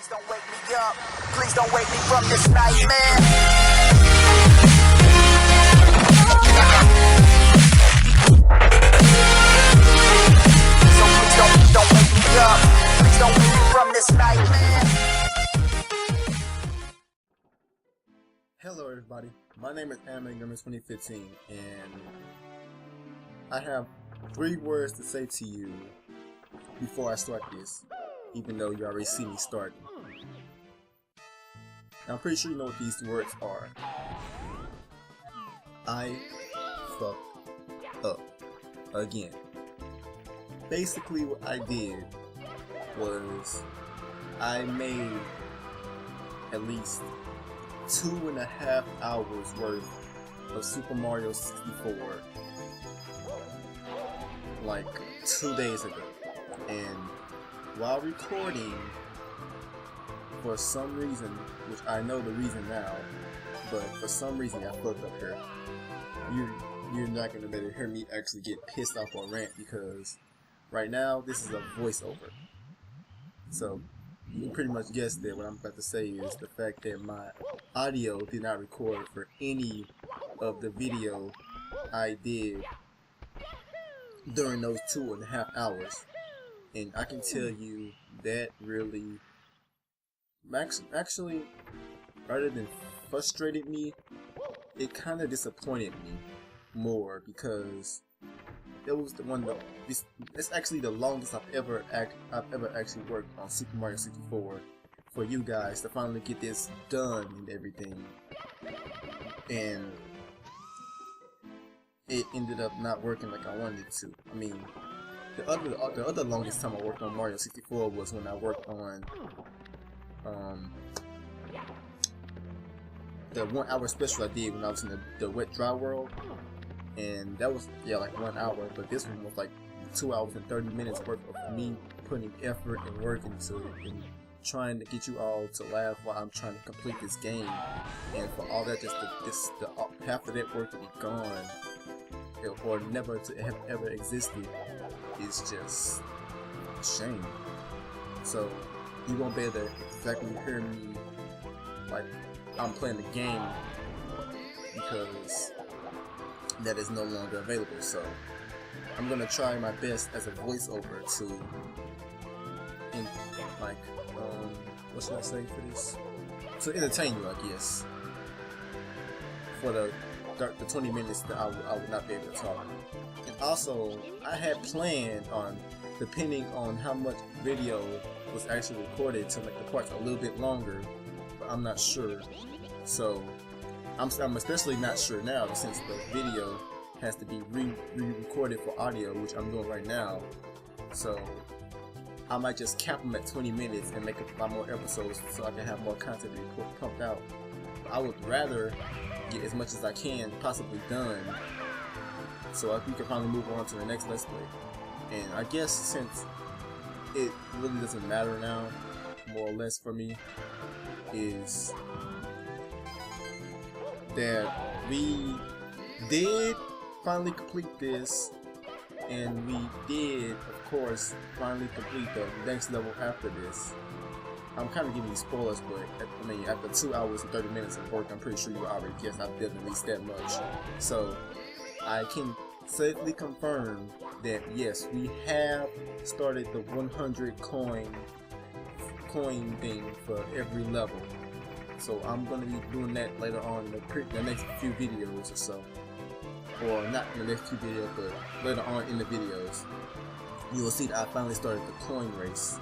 Please don't wake me up. Please don't wake me from this nightmare. So please don't wake me up. Please don't wake me from this nightmare. Hello everybody, my name is Anime Gamer 2015 and I have 3 words to say to you before I start this, even though you already see me starting. I'm pretty sure you know what these words are. I fucked up again. Basically what I did was I made at least 2.5 hours worth of Super Mario 64 like 2 days ago, and while recording, for some reason, which I know the reason now, but for some reason I fucked up here. You're not gonna better hear me actually get pissed off or rant, because right now this is a voiceover. So you can pretty much guess that what I'm about to say is the fact that my audio did not record for any of the video I did during those 2.5 hours. And I can tell you that really, actually, rather than frustrated me, it kind of disappointed me more, because it was it's actually the longest I've ever actually worked on Super Mario 64 for you guys to finally get this done and everything. And it ended up not working like I wanted it to. I mean, the other longest time I worked on Mario 64 was when I worked on the 1 hour special I did when I was in the wet dry world, and that was like 1 hour. But this one was like 2 hours and 30 minutes worth of me putting effort and work into it and trying to get you all to laugh while I'm trying to complete this game, and for all that, just the half of that work to be gone or never to have ever existed is just a shame. So you won't be able to exactly hear me like I'm playing the game, because that is no longer available. So I'm gonna try my best as a voiceover to what should I say for this? To entertain you, I guess. For the 20 minutes that I would not be able to talk. And also, I had planned on, depending on how much video was actually recorded, to make the parts a little bit longer, but I'm not sure. So I'm especially not sure now, since the video has to be re-recorded for audio, which I'm doing right now. So I might just cap them at 20 minutes and make a lot more episodes so I can have more content to be pumped out. I would rather get as much as I can possibly done, so we can finally move on to the next Let's Play. And I guess since it really doesn't matter now, more or less for me, is that we did finally complete this, and we did, of course, finally complete the next level after this. I'm kind of giving you spoilers, but after 2 hours and 30 minutes of work, I'm pretty sure you already guessed I've done at least that much. So I can safely confirm that yes, we have started the 100 coin thing for every level. So I'm going to be doing that later on in the next few videos or so. Or not in the next few videos, but later on in the videos, you will see that I finally started the coin race.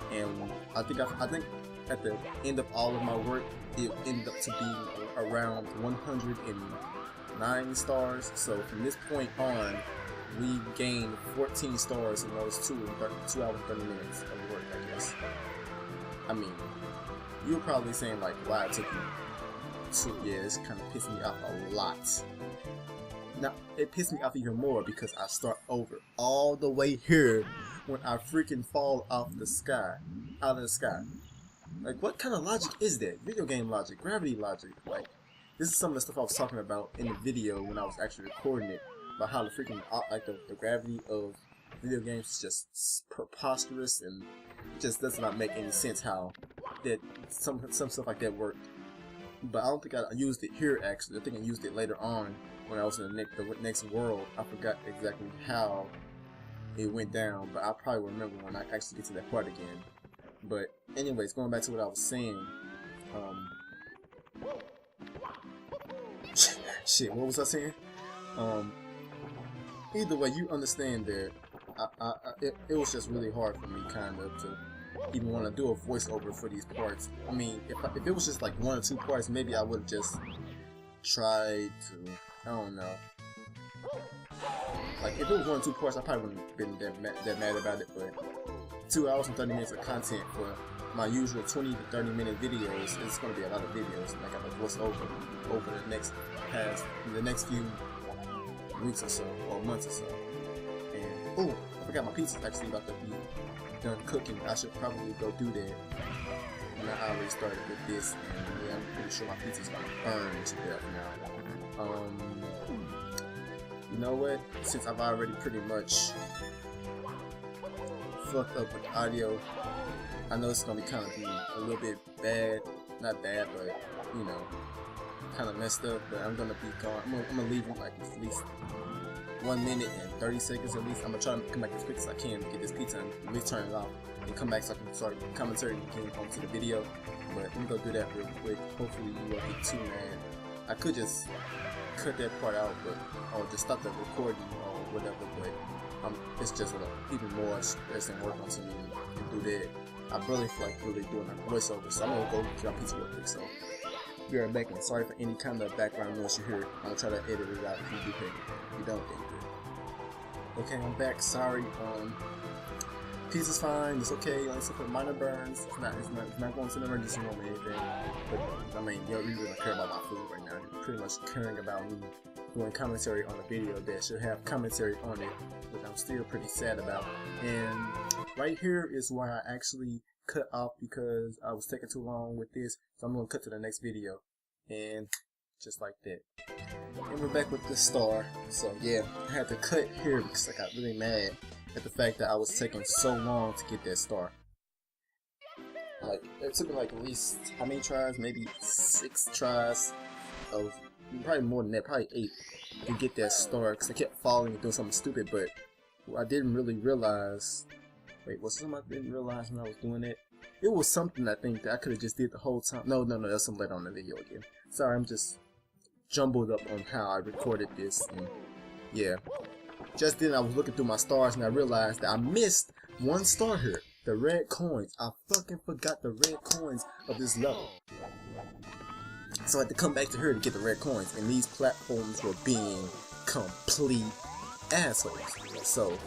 And I think at the end of all of my work, it ended up to be around 109 stars. So from this point on, we gained 14 stars in those 2 hours and 30 minutes of work, I guess. I mean, you're probably saying like, why it took you 2, yeah, it's kind of pissing me off a lot. Now, it pissed me off even more because I start over all the way here when I freaking fall out of the sky. Like, what kind of logic is that? Video game logic, gravity logic. Like, this is some of the stuff I was talking about in the video when I was actually recording it, about how the freaking, like, the gravity of video games is just preposterous, and It just does not make any sense how that some stuff like that worked. But I don't think I used it here actually. I think I used it later on when I was in the next world. I forgot exactly how it went down, but I probably remember when I actually get to that part again. But anyways, going back to what I was saying, shit, what was I saying? Either way, you understand that it was just really hard for me kind of to even want to do a voiceover for these parts. I mean, if it was just like 1 or 2 parts, maybe I would have just tried to, I don't know. Like, if it was 1 or 2 parts, I probably wouldn't have been that mad about it, but 2 hours and 30 minutes of content for my usual 20 to 30 minute videos, it's going to be a lot of videos, and I got to voice over the next few weeks or so, or months or so. And, oh, I forgot my pizza's actually about to be done cooking. I should probably go do that. And I already started with this, and yeah, I'm pretty sure my pizza's going to burn to death now. You know what? Since I've already pretty much fucked up with the audio, I know it's gonna be kind of a little bit bad, not bad, but you know, kind of messed up. But I'm gonna be gone. I'm gonna leave it like at least 1 minute and 30 seconds at least. I'm gonna try to come back as quick as I can to get this pizza and at least turn it off and come back so I can start commentary again onto the video. But let me go do that real quick. Hopefully you won't get too mad. I could just cut that part out, but or just stop the recording or whatever. But it's just even more stress and work onto me and do that. I really feel like really doing a voiceover, so I'm gonna go get my pizza real quick. So be right back, and sorry for any kind of background noise you hear. I'm gonna try to edit it out if you do pick it. If you don't, then good. Okay, I'm back. Sorry. Pizza's fine. It's okay. Except for minor burns. It's not going to the emergency room or anything. But I mean, you really don't care about my food right now. You're pretty much caring about me doing commentary on a video that should have commentary on it, which I'm still pretty sad about. And right here is why I actually cut off because I was taking too long with this. So I'm gonna cut to the next video, and just like that. And we're back with the star. So yeah, I had to cut here because I got really mad at the fact that I was taking so long to get that star. Like, it took me like at least, how many tries? Maybe 6 tries of, probably more than that, probably 8 to get that star, because I kept falling and doing something stupid. But what I didn't really realize, wait, was something I didn't realize when I was doing it? It was something I think that I could have just did the whole time. No, that's something later on in the video again. Sorry, I'm just jumbled up on how I recorded this, and yeah. Just then I was looking through my stars and I realized that I missed 1 star here. The red coins. I fucking forgot the red coins of this level. So I had to come back to here to get the red coins, and these platforms were being complete assholes. So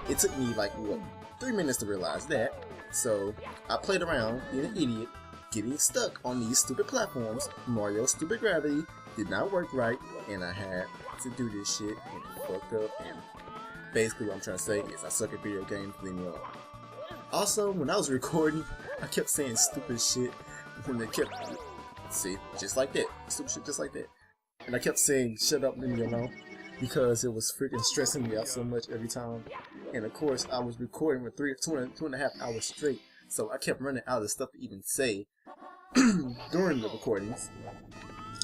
it took me like, what, 3 minutes to realize that. So I played around being an idiot, getting stuck on these stupid platforms. Mario's Stupid Gravity did not work right, and I had to do this shit, and it fucked up. And basically what I'm trying to say is I suck at video games, leave me alone. Also, when I was recording, I kept saying stupid shit, and they kept, see, just like that, stupid shit just like that. And I kept saying, shut up, leave me alone, because it was freaking stressing me out so much every time. And of course, I was recording for 2.5 hours straight, so I kept running out of stuff to even say during the recordings.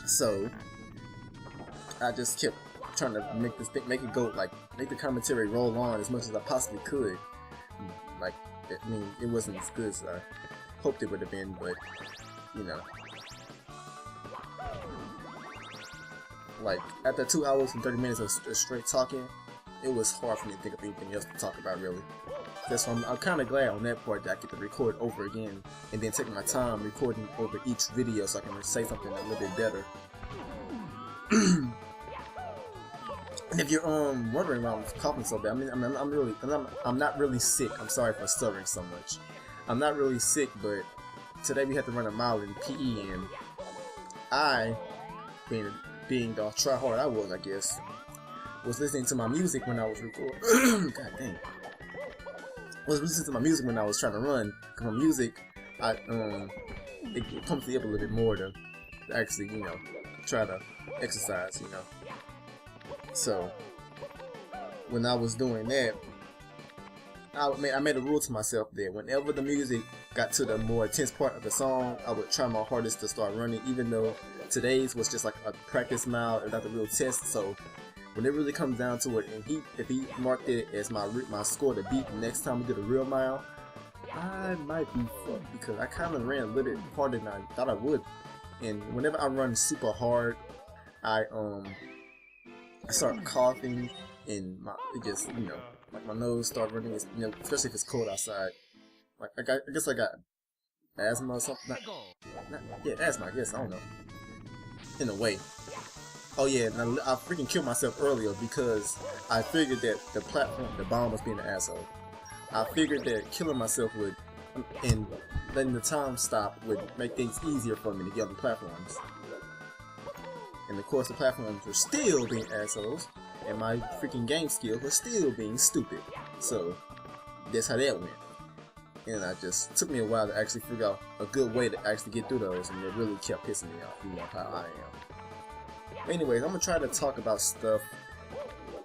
So I just kept trying to make this thing, make the commentary roll on as much as I possibly could. Like, I mean, it wasn't as good as I hoped it would have been, but you know, like after 2 hours and 30 minutes of straight talking, it was hard for me to think of anything else to talk about really. That's why I'm kind of glad on that part that I get to record over again and then take my time recording over each video so I can say something a little bit better. And if you're wondering why I'm coughing so bad, I'm not really sick. I'm sorry for stuttering so much. I'm not really sick, but today we had to run a mile in PE, and I, being the try hard I was, I guess, was listening to my music when I was recording. God dang. I was listening to my music when I was trying to run. Cause my music, it pumps me up a little bit more to actually, you know, try to exercise, you know. So when I was doing that, I made a rule to myself that whenever the music got to the more intense part of the song, I would try my hardest to start running, even though today's was just like a practice mile and not the real test. So when it really comes down to it, and if he marked it as my score to beat the next time we did a real mile, I might be fucked because I kind of ran a little bit harder than I thought I would. And whenever I run super hard, I start coughing and it just, you know, like my nose start running. It's, you know, especially if it's cold outside. Like I guess I got asthma or something. Yeah, asthma. I guess, I don't know. In a way. Oh yeah, and I freaking killed myself earlier because I figured that the bomb was being an asshole. I figured that killing myself would, and letting the time stop would make things easier for me to get on the platforms. And of course the platforms were still being assholes, and my freaking game skill was still being stupid. So that's how that went. And it took me a while to actually figure out a good way to actually get through those, and it really kept pissing me off, you know how I am. Anyways, I'm gonna try to talk about stuff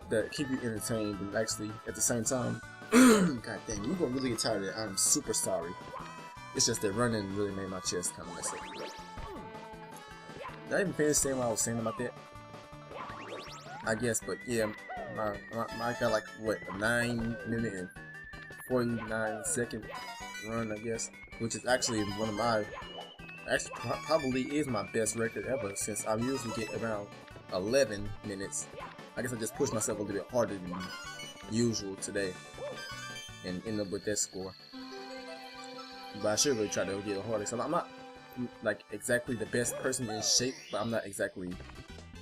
that keep you entertained and actually at the same time. God dang, you're gonna really get tired of it. I'm super sorry. It's just that running really made my chest kind of mess up. Did I even finish saying what I was saying about that? I guess, but yeah, I got like what, a 9-minute and 49-second run, I guess, which is actually one of my, probably is my best record ever, since I usually get around 11 minutes. I guess I just pushed myself a little bit harder than usual today and end up with that score. But I should really try to get it harder. So I'm not like exactly the best person in shape, but I'm not exactly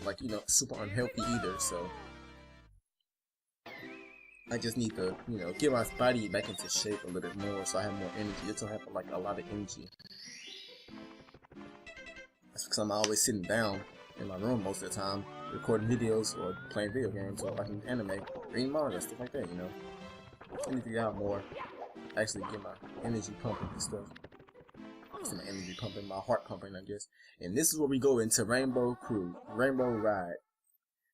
like, you know, super unhealthy either. So I just need to, you know, get my body back into shape a little bit more so I have more energy. It's gonna have like a lot of energy. That's because I'm always sitting down in my room most of the time, recording videos or playing video games or watching anime, reading manga, stuff like that, you know. I need to get out more, actually get my energy pumping and stuff. So my energy pumping, my heart pumping, I guess. And this is where we go into Rainbow Ride.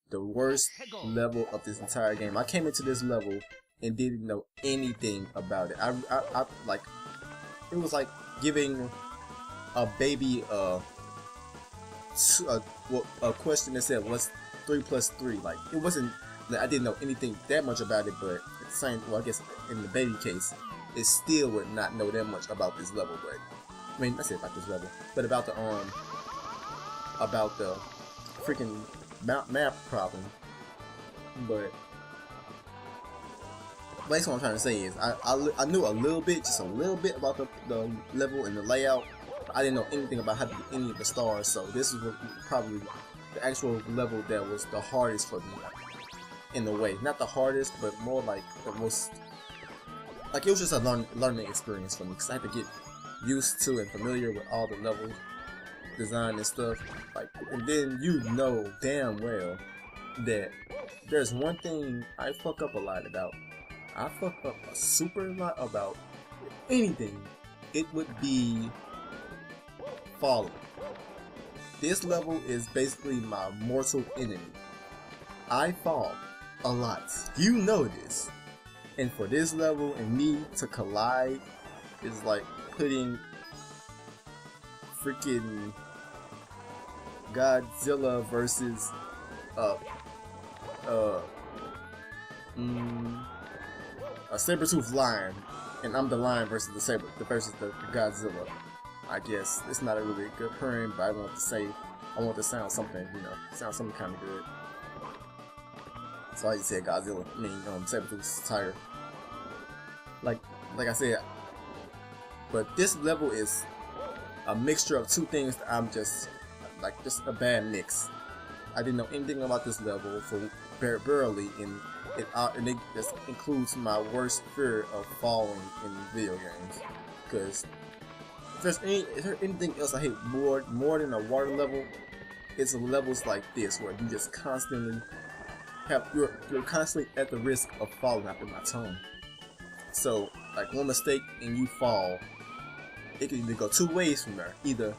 The worst level of this entire game. I came into this level and didn't know anything about it. I like, it was like giving a baby a question that said, what's 3 plus 3? Like, it wasn't, I didn't know anything that much about it, but at the same, well, I guess in the baby case, it still would not know that much about this level. But I mean, I said about this level, but about the freaking map problem. But basically what I'm trying to say is I knew a little bit, just a little bit about the level and the layout. I didn't know anything about how to get any of the stars, so this is probably the actual level that was the hardest for me, in a way. Not the hardest, but more like the most, like, it was just a learning experience for me, because I had to get used to and familiar with all the level design and stuff. Like, and then you know damn well that there's one thing I fuck up a lot about. I fuck up a super lot about anything. It would be falling. This level is basically my mortal enemy. I fall a lot. You know this. And for this level and me to collide is like putting freaking Godzilla versus a saber-toothed lion, and I'm the lion versus the Godzilla. I guess it's not a really good pairing, but I want to sound something, you know, sound something kind of good. So I just said Godzilla. I mean, saber-toothed tiger. Like I said, but this level is a mixture of two things that I'm just a bad mix. I didn't know anything about this level for barely, and it just includes my worst fear of falling in video games. Because is there anything else I hate more than a water level? It's levels like this where you just constantly you're constantly at the risk of falling after my tongue. So like one mistake and you fall. It can either go two ways from there. Either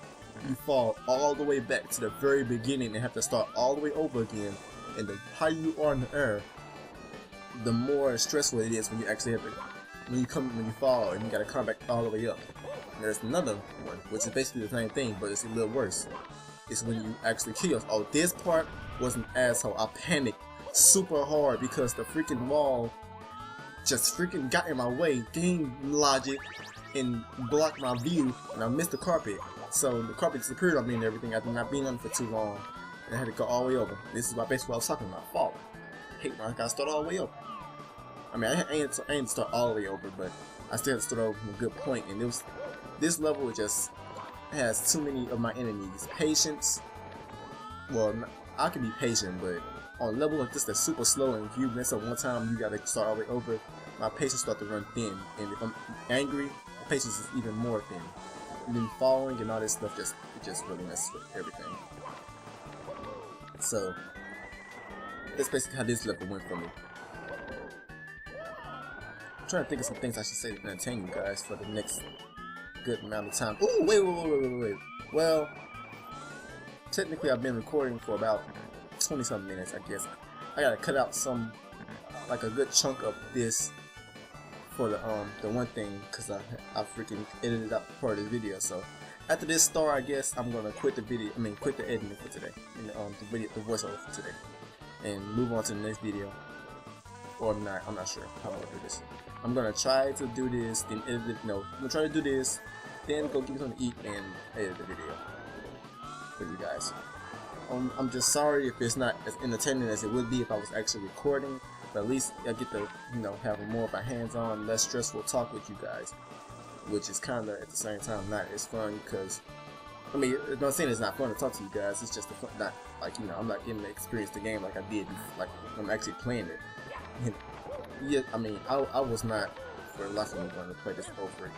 you fall all the way back to the very beginning and have to start all the way over again, and the higher you are in the air, the more stressful it is when you actually have to when you fall and you gotta come back all the way up. And there's another one, which is basically the same thing, but it's a little worse. It's when you actually kill yourself. Oh, this part was an asshole. I panicked super hard because the freaking wall just freaking got in my way, game logic, and blocked my view, and I missed the carpet. So the carpet disappeared on me and everything after not being on it for too long. And I had to go all the way over. This is basically what I was talking about, falling. Hate when I gotta start all the way over. I mean, I ain't start all the way over, but I still had to start over from a good point. And this level just has too many of my enemies. Patience. Well, I can be patient, but on a level like this that's super slow, and if you mess up one time, you gotta start all the way over. My patience start to run thin, and if I'm angry, my patience is even more thin. And then falling and all this stuff it just really messes with everything. So that's basically how this level went for me. I'm trying to think of some things I should say to entertain you guys for the next good amount of time. Ooh, wait. Well, technically I've been recording for about 20-something minutes, I guess. I gotta cut out like a good chunk of this for the one thing, because I freaking edited out part of this video. So after this star, I guess I'm gonna quit the video. I mean, quit the editing for today, and the voiceover for today, and move on to the next video. Or not, I'm not sure how I'm gonna do this. I'm gonna try to do this, then edit it. No, I'm gonna try to do this, then go get something to eat and edit the video for you guys. I'm just sorry if it's not as entertaining as it would be if I was actually recording, but at least I get to, have more of a hands-on, less stressful talk with you guys, which is kind of at the same time not as fun, because I mean, I'm not saying it's not fun to talk to you guys. It's just not like I'm not getting to experience the game like I did, like when I'm actually playing it. And, yeah, I mean, I was not for life of me going to play this over again.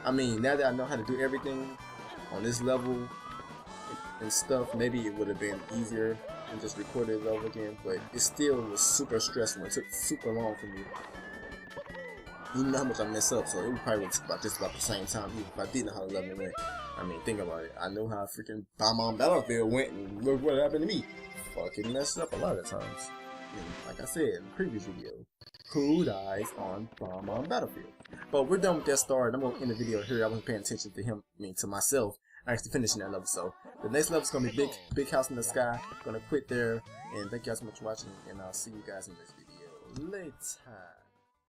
I mean, now that I know how to do everything on this level and stuff, maybe it would have been easier and just recorded it over again, but it still was super stressful. It took super long for me. You know how much I mess up, so it would probably take about just about the same time even if I didn't know how the level went. I mean, think about it. I know how freaking Bomb Battlefield went, and look what happened to me. Fucking messed up a lot of times. And like I said in the previous video, who dies on Bomb Battlefield? But we're done with that story, and I'm gonna end the video here. I wasn't paying attention to him, to myself. Actually finishing that level. So the next level is gonna be big house in the sky. Gonna quit there, and thank you guys so much for watching, and I'll see you guys in this video later.